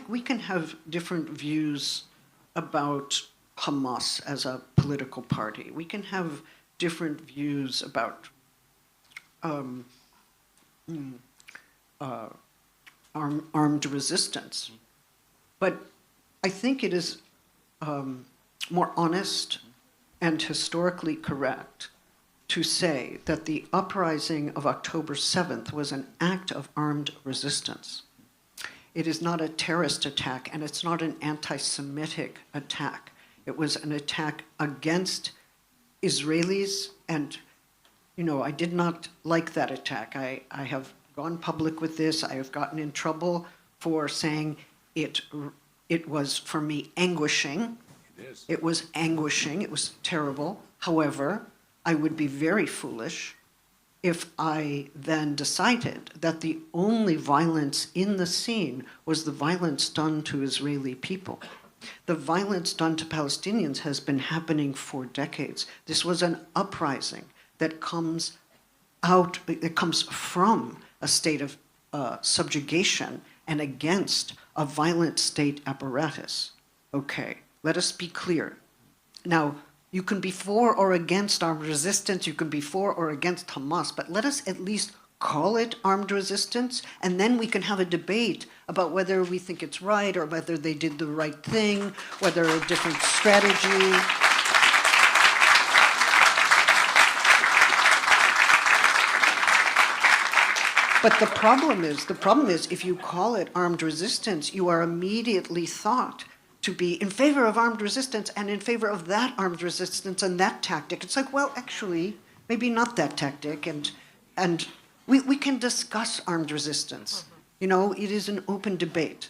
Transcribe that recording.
we can have different views about Hamas as a political party. We can have different views about armed resistance. But I think it is more honest and historically correct to say that the uprising of October 7th was an act of armed resistance. It is not a terrorist attack, and it's not an anti-Semitic attack. It was an attack against Israelis, and I did not like that attack. I have gone public with this. I have gotten in trouble for saying it was, for me, anguishing. It was anguishing. It was terrible. However, I would be very foolish if I then decided that the only violence in the scene was the violence done to Israeli people. The violence done to Palestinians has been happening for decades. This was an uprising that comes from a state of subjugation and against a violent state apparatus. Okay, let us be clear. Now, you can be for or against armed resistance, you can be for or against Hamas, but let us at least call it armed resistance, and then we can have a debate about whether we think it's right or whether they did the right thing, whether a different strategy. But the problem is if you call it armed resistance, you are immediately thought to be in favor of armed resistance and in favor of that armed resistance and that tactic. It's like, well, actually, maybe not that tactic, and we can discuss armed resistance. It is an open debate.